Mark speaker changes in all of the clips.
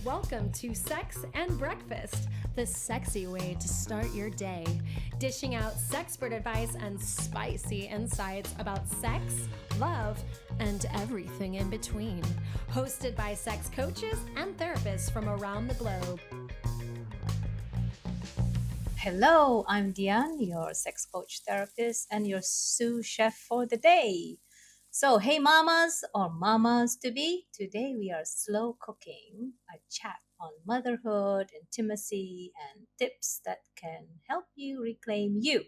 Speaker 1: Welcome to Sex and Breakfast, the sexy way to start your day. Dishing out sexpert advice and spicy insights about sex, love, and everything in between. Hosted by sex coaches and therapists from around the globe.
Speaker 2: Hello, I'm Dian, your sex coach therapist and your sous chef for the day. So, hey mamas or mamas to be, today we are slow cooking a chat on motherhood, intimacy, and tips that can help you reclaim you.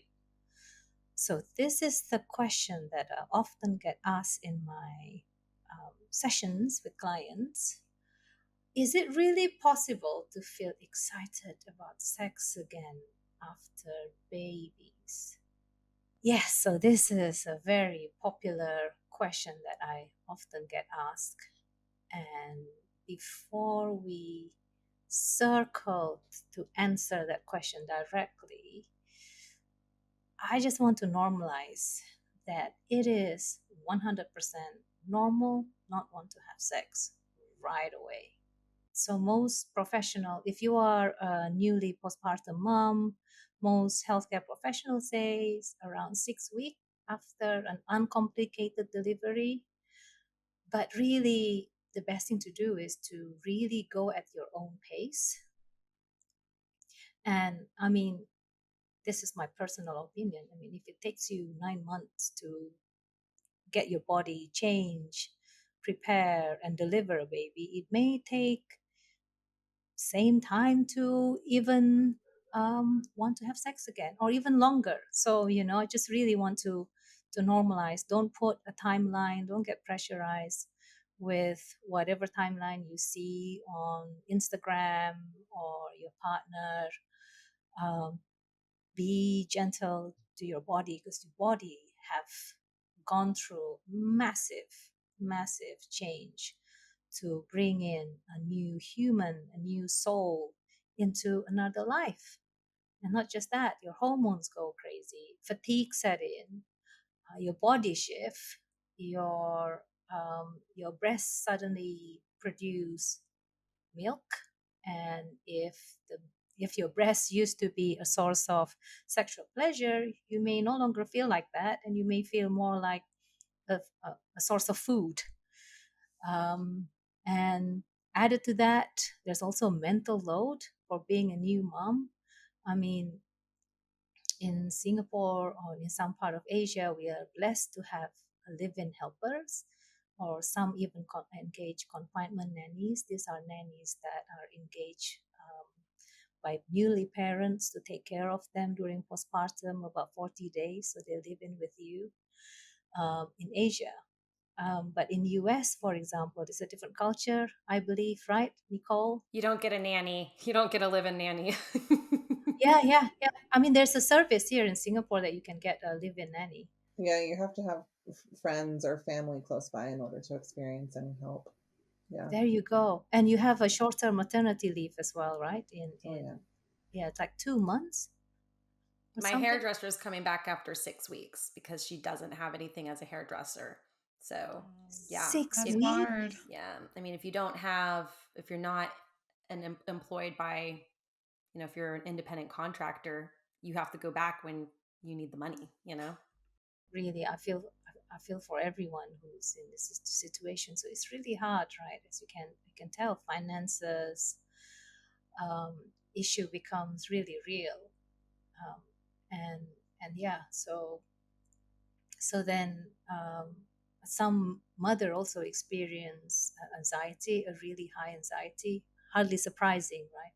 Speaker 2: So, this is the question that I often get asked in my sessions with clients. Is it really possible to feel excited about sex again after babies? Yes, so this is a very popular question that I often get asked. And before we circle to answer that question directly, I just want to normalize that it is 100% normal not want to have sex right away. So most professional, if you are a newly postpartum mom, most healthcare professionals say around 6 weeks after an uncomplicated delivery. But really, the best thing to do is to really go at your own pace. And I mean, this is my personal opinion. I mean, if it takes you 9 months to get your body change, prepare, and deliver a baby, it may take same time to even want to have sex again or even longer. So I just really want to normalize. Don't put a timeline, don't get pressurized with whatever timeline you see on Instagram or your partner. um, be gentle to your body because your body have gone through massive change to bring in a new human, a new soul into another life. And not just that, your hormones go crazy, fatigue set in, your body shift, your breasts suddenly produce milk. And if your breast used to be a source of sexual pleasure, you may no longer feel like that, and you may feel more like a source of food. And added to that, there's also mental load for being a new mom. I mean, in Singapore or in some part of Asia, we are blessed to have live-in helpers, or some even engage confinement nannies. These are nannies that are engaged by newly parents to take care of them during postpartum, about 40 days, so they live in with you in Asia. But in US, for example, it's a different culture, I believe, right, Nicole?
Speaker 1: You don't get a nanny. You don't get a live-in nanny.
Speaker 2: Yeah. I mean, there's a service here in Singapore that you can get a live-in nanny.
Speaker 3: Yeah, you have to have friends or family close by in order to experience any help. Yeah.
Speaker 2: There you go. And you have a shorter maternity leave as well, right?
Speaker 3: Oh, yeah.
Speaker 2: Yeah, it's like 2 months or
Speaker 1: My
Speaker 2: something.
Speaker 1: hairdresser is coming back after 6 weeks because she doesn't have anything as a hairdresser. So, yeah.
Speaker 2: Six
Speaker 4: That's
Speaker 2: weeks.
Speaker 4: hard.
Speaker 1: Yeah. I mean, if you're not employed by, if you're an independent contractor, you have to go back when you need the money.
Speaker 2: Really, I feel for everyone who's in this situation. So it's really hard, right? As you can tell, finances um, issue becomes really real. Um, and yeah, so then some mother also experience anxiety, a really high anxiety, hardly surprising, right?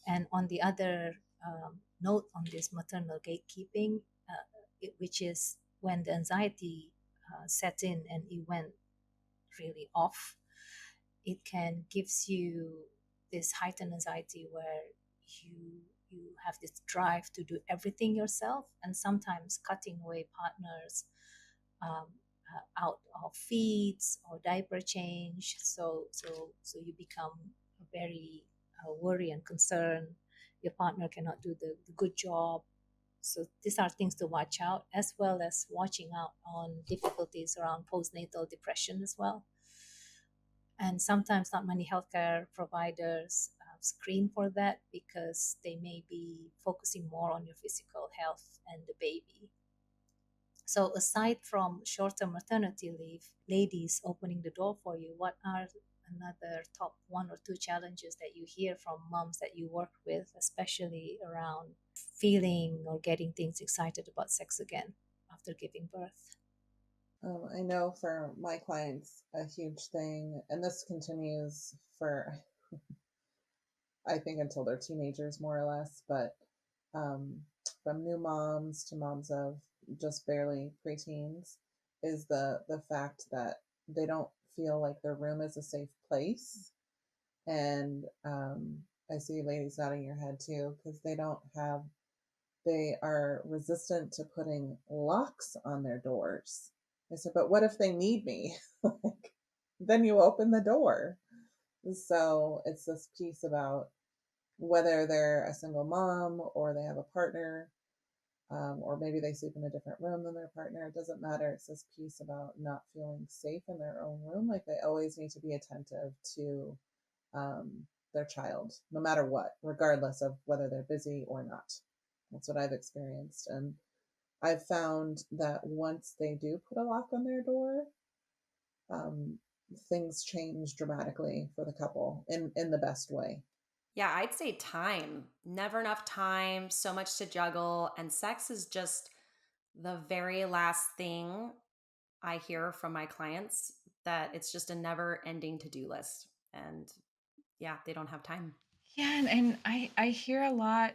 Speaker 2: And on the other note on this maternal gatekeeping, which is when the anxiety set in and it went really off, it can gives you this heightened anxiety where you have this drive to do everything yourself, and sometimes cutting away partners um, out of feeds or diaper change. So you become very worry and concern. Your partner cannot do the good job. So these are things to watch out, as well as watching out on difficulties around postnatal depression as well. And sometimes not many healthcare providers screen for that because they may be focusing more on your physical health and the baby. So, aside from short term maternity leave, ladies opening the door for you, what are another top one or two challenges that you hear from moms that you work with, especially around feeling or getting things excited about sex again after giving birth?
Speaker 3: I know for my clients, a huge thing, and this continues for, I think, until they're teenagers, more or less, but um, from new moms to moms of just barely preteens, is the fact that they don't feel like their room is a safe place. And I see ladies nodding your head too, because they are resistant to putting locks on their doors. I said, but what if they need me? Like, then you open the door. So it's this piece about whether they're a single mom or they have a partner, or maybe they sleep in a different room than their partner. It doesn't matter. It's this piece about not feeling safe in their own room. Like they always need to be attentive to um, their child, no matter what, regardless of whether they're busy or not. That's what I've experienced. And I've found that once they do put a lock on their door, um, things change dramatically for the couple in the best way.
Speaker 4: Yeah, I'd say time. Never enough time, so much to juggle. And sex is just the very last thing I hear from my clients, that it's just a never ending to do list. And yeah, they don't have time.
Speaker 5: Yeah, and I hear a lot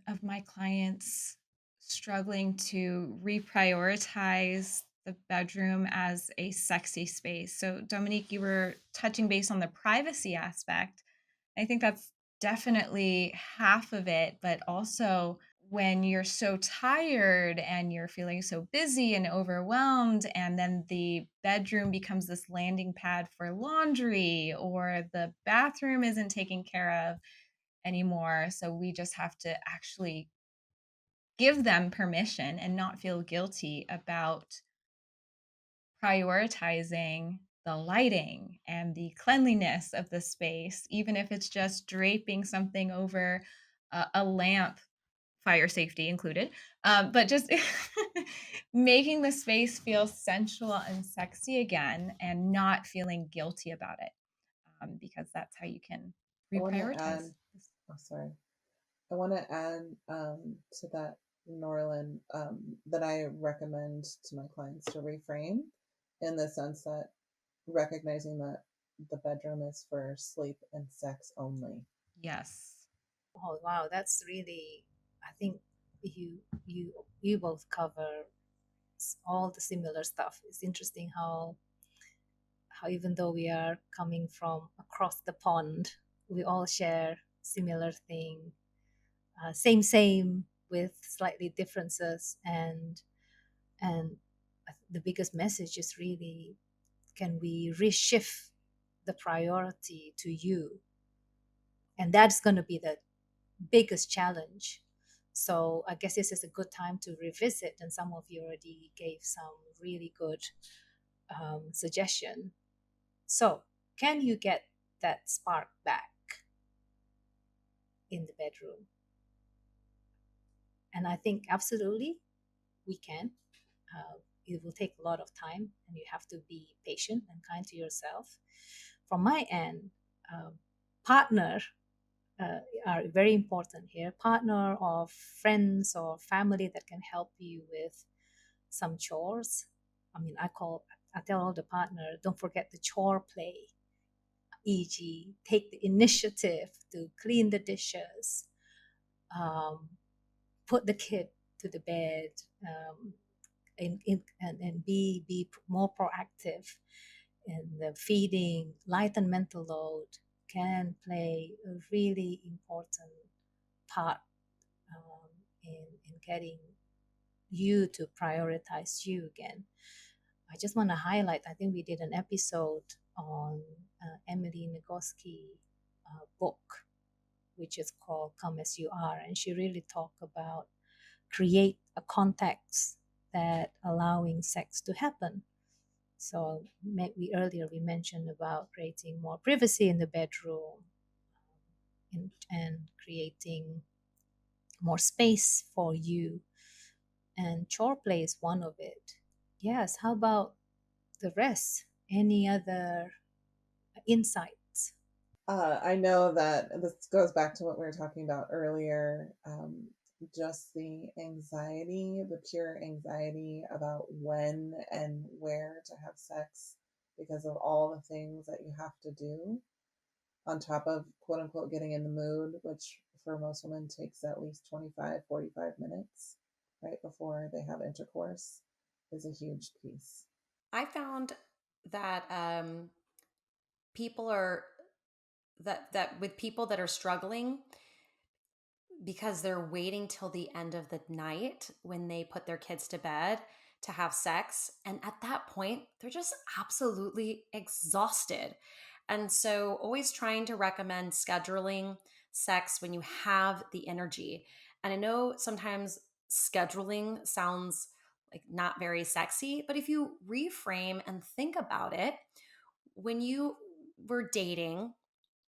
Speaker 5: of my clients struggling to reprioritize the bedroom as a sexy space. So, Dominique, you were touching base on the privacy aspect. I think that's definitely half of it, but also when you're so tired and you're feeling so busy and overwhelmed, and then the bedroom becomes this landing pad for laundry, or the bathroom isn't taken care of anymore. So we just have to actually give them permission and not feel guilty about prioritizing the lighting and the cleanliness of the space, even if it's just draping something over a lamp, fire safety included, but just making the space feel sensual and sexy again and not feeling guilty about it, because that's how you can
Speaker 3: I want to add,
Speaker 5: reprioritize.
Speaker 3: oh, sorry. I want to add to that, Norlin, that I recommend to my clients to reframe in the sense that recognizing that the bedroom is for sleep and sex only.
Speaker 5: Yes.
Speaker 2: Oh wow, that's really, I think you both cover all the similar stuff. It's interesting how even though we are coming from across the pond, we all share similar thing, same with slightly differences, and the biggest message is really, can we reshift the priority to you? And that's going to be the biggest challenge. So I guess this is a good time to revisit, and some of you already gave some really good suggestion. So can you get that spark back in the bedroom? And I think absolutely we can. It will take a lot of time, and you have to be patient and kind to yourself. From my end, uh, partner are very important here. Partner or friends or family that can help you with some chores. I mean, I tell all the partner, don't forget the chore play, e.g., take the initiative to clean the dishes, um, put the kid to the bed, and be more proactive in the feeding. Lighten mental load can play a really important part in getting you to prioritize you again. I just want to highlight, I think we did an episode on Emily Nagoski book, which is called Come As You Are. And she really talked about create a context that allowing sex to happen. So we earlier we mentioned about creating more privacy in the bedroom, and creating more space for you. And chore play is one of it. Yes. How about the rest? Any other insights?
Speaker 3: I know that this goes back to what we were talking about earlier. Just the anxiety, the pure anxiety about when and where to have sex because of all the things that you have to do, on top of quote unquote getting in the mood, which for most women takes at least 25, 45 minutes right before they have intercourse, is a huge piece.
Speaker 4: I found that people are that with people that are struggling because they're waiting till the end of the night when they put their kids to bed to have sex. And at that point, they're just absolutely exhausted. And so, always trying to recommend scheduling sex when you have the energy. And I know sometimes scheduling sounds like not very sexy, but if you reframe and think about it, when you were dating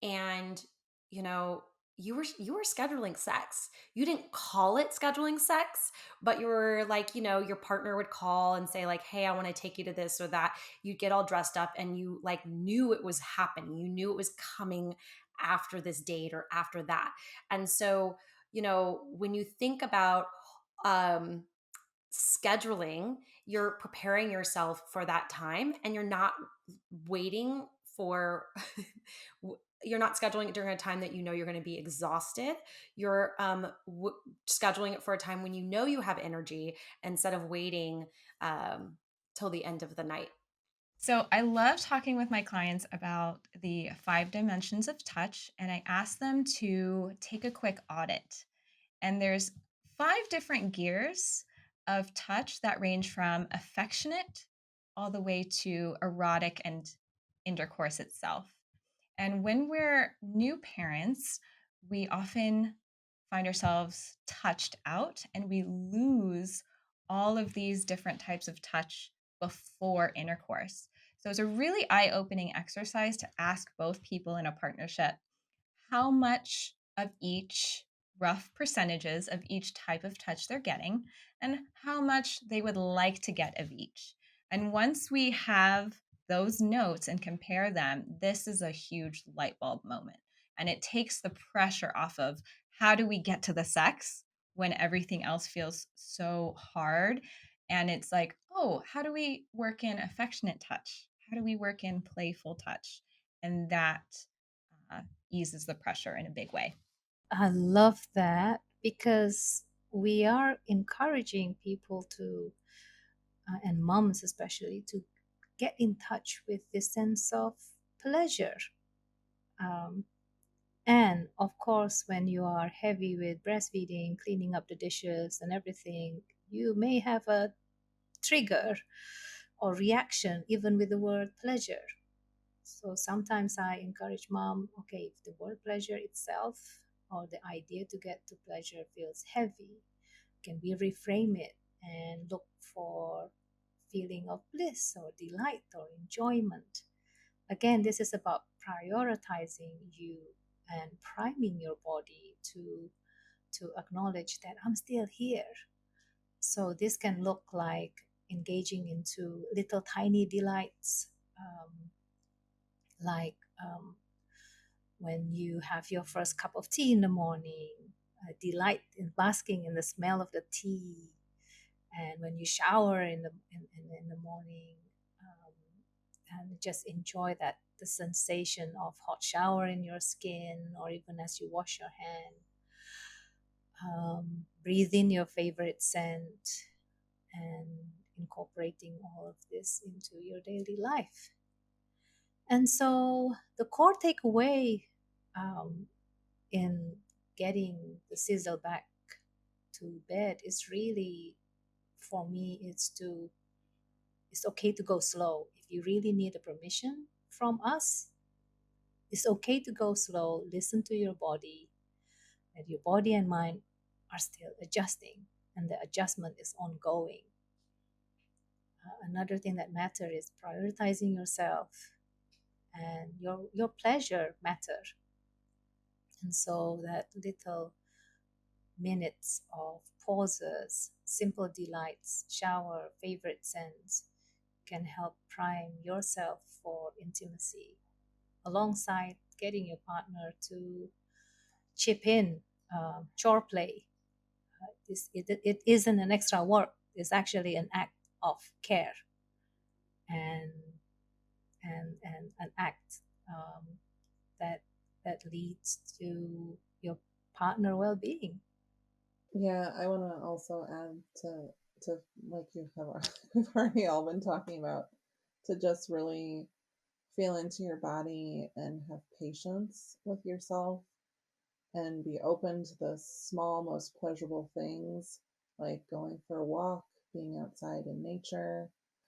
Speaker 4: and you know you were scheduling sex, you didn't call it scheduling sex, but you were like, your partner would call and say like, hey, I want to take you to this or that. You'd get all dressed up and you like knew it was happening, you knew it was coming after this date or after that. And so, when you think about um scheduling, you're preparing yourself for that time and you're not waiting for you're not scheduling it during a time that you're going to be exhausted. You're scheduling it for a time when you have energy instead of waiting till the end of the night.
Speaker 5: So I love talking with my clients about the 5 dimensions of touch, and I ask them to take a quick audit. And there's 5 different gears of touch that range from affectionate all the way to erotic and intercourse itself. And when we're new parents, we often find ourselves touched out and we lose all of these different types of touch before intercourse. So it's a really eye opening exercise to ask both people in a partnership how much of each, rough percentages of each type of touch they're getting, and how much they would like to get of each. And once we have those notes and compare them, this is a huge light bulb moment. And it takes the pressure off of how do we get to the sex when everything else feels so hard. And it's like, oh, how do we work in affectionate touch? How do we work in playful touch? And that uh, eases the pressure in a big way.
Speaker 2: I love that because we are encouraging people to, and moms especially, to get in touch with this sense of pleasure. Um, and of course, when you are heavy with breastfeeding, cleaning up the dishes, and everything, you may have a trigger or reaction even with the word pleasure. So sometimes I encourage mom, okay, if the word pleasure itself or the idea to get to pleasure feels heavy, can we reframe it and look for feeling of bliss or delight or enjoyment? Again, this is about prioritizing you and priming your body to acknowledge that I'm still here. So this can look like engaging into little tiny delights, like when you have your first cup of tea in the morning, delight in basking in the smell of the tea, and when you shower in the morning, um, and just enjoy that the sensation of hot shower in your skin, or even as you wash your hand, breathe in your favorite scent, and incorporating all of this into your daily life. And so the core takeaway, um, in getting the sizzle back to bed is really, for me, it's okay to go slow. If you really need a permission from us, it's okay to go slow. Listen to your body, and your body and mind are still adjusting, and the adjustment is ongoing. Another thing that matters is prioritizing yourself, and your pleasure matter. And so that little minutes of pauses, simple delights, shower, favorite scents can help prime yourself for intimacy, alongside getting your partner to chip in chore play. It isn't an extra work, it's actually an act of care, and and an act that that leads to your partner well-being.
Speaker 3: Yeah, I want to also add to like you have we've already all been talking about, to just really feel into your body and have patience with yourself and be open to the small, most pleasurable things like going for a walk, being outside in nature,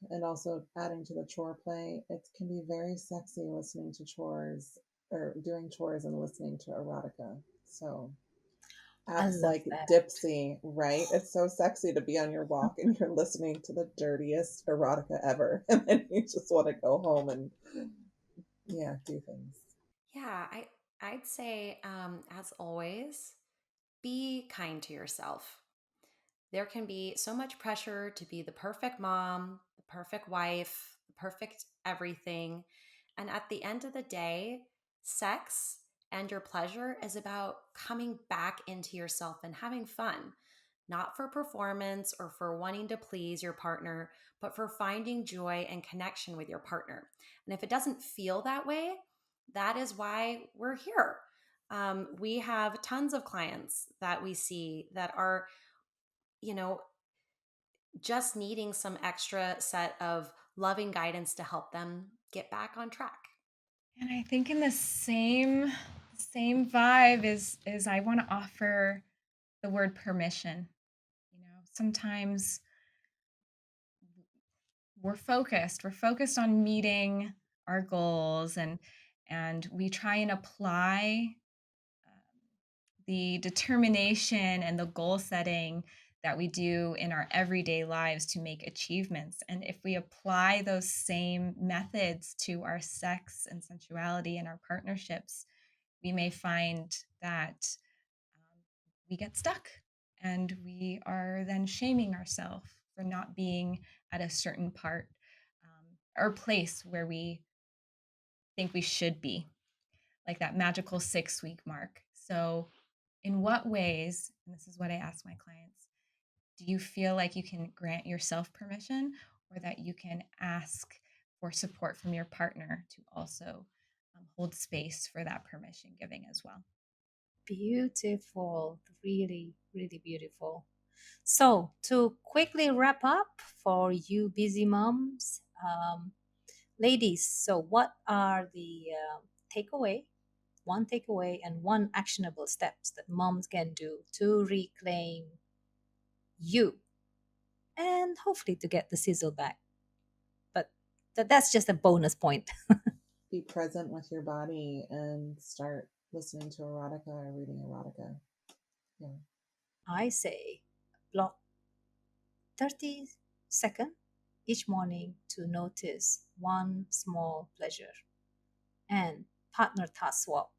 Speaker 3: and also adding to the chore play. It can be very sexy listening to chores or doing chores and listening to erotica. So
Speaker 2: I
Speaker 3: apps
Speaker 2: love
Speaker 3: like
Speaker 2: that.
Speaker 3: Dipsy, right? It's so sexy to be on your walk and you're listening to the dirtiest erotica ever. And then you just want to go home and, yeah, do things.
Speaker 4: Yeah, I'd say, as always, be kind to yourself. There can be so much pressure to be the perfect mom, the perfect wife, the perfect everything. And at the end of the day, sex and your pleasure is about coming back into yourself and having fun, not for performance or for wanting to please your partner, but for finding joy and connection with your partner. And if it doesn't feel that way, that is why we're here. We have tons of clients that we see that are, you know, just needing some extra set of loving guidance to help them get back on track.
Speaker 5: And I think in the same vibe is I want to offer the word permission. Sometimes we're focused on meeting our goals, and we try and apply the determination and the goal setting that we do in our everyday lives to make achievements. And if we apply those same methods to our sex and sensuality and our partnerships, we may find that we get stuck, and we are then shaming ourselves for not being at a certain part or place where we think we should be, like that magical 6 week mark. So, in what ways, and this is what I ask my clients, do you feel like you can grant yourself permission, or that you can ask for support from your partner to also hold space for that permission giving as well?
Speaker 2: Beautiful, really, really beautiful. So, to quickly wrap up for you busy moms, ladies, so what are the takeaway, one takeaway, and one actionable steps that moms can do to reclaim you and hopefully to get the sizzle back? But that's just a bonus point.
Speaker 3: Be present with your body and start listening to erotica or reading erotica. Yeah.
Speaker 2: I say block 30 seconds each morning to notice one small pleasure, and partner task swap.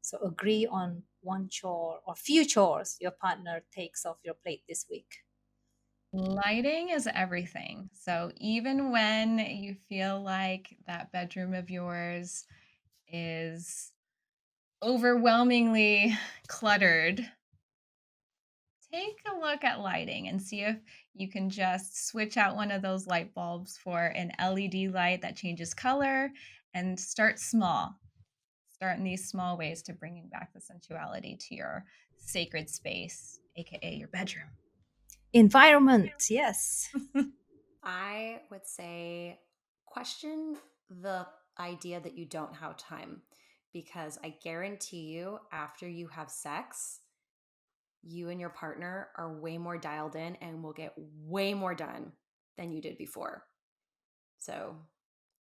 Speaker 2: So agree on one chore or few chores your partner takes off your plate this week.
Speaker 5: Lighting is everything. So even when you feel like that bedroom of yours is overwhelmingly cluttered, take a look at lighting and see if you can just switch out one of those light bulbs for an LED light that changes color, and start small. Start in these small ways to bringing back the sensuality to your sacred space, aka your bedroom.
Speaker 2: Environment, yes.
Speaker 4: I would say question the idea that you don't have time, because I guarantee you, after you have sex, you and your partner are way more dialed in and will get way more done than you did before. So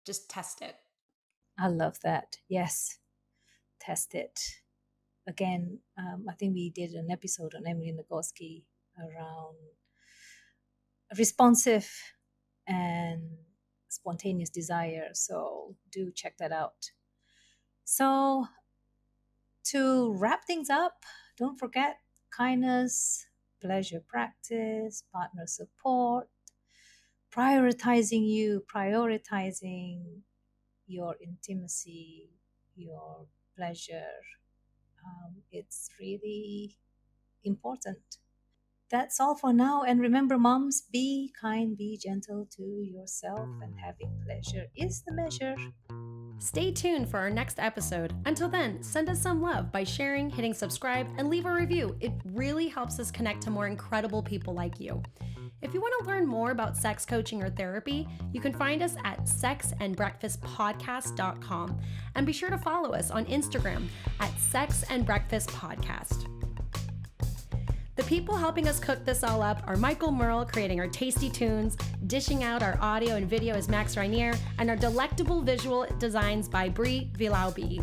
Speaker 4: just test it.
Speaker 2: I love that. Yes, test it. Again, I think we did an episode on Emily Nagoski around responsive and spontaneous desire. So do check that out. So to wrap things up, don't forget kindness, pleasure practice, partner support, prioritizing your intimacy, your pleasure. It's really important. That's all for now. And remember, moms, be kind, be gentle to yourself, and having pleasure is the measure.
Speaker 1: Stay tuned for our next episode. Until then, send us some love by sharing, hitting subscribe, and leave a review. It really helps us connect to more incredible people like you. If you want to learn more about sex coaching or therapy, you can find us at sexandbreakfastpodcast.com, and be sure to follow us on Instagram at sexandbreakfastpodcast. The people helping us cook this all up are Michael Merle, creating our tasty tunes, dishing out our audio and video is Max Rainier, and our delectable visual designs by Brie Vilaubi.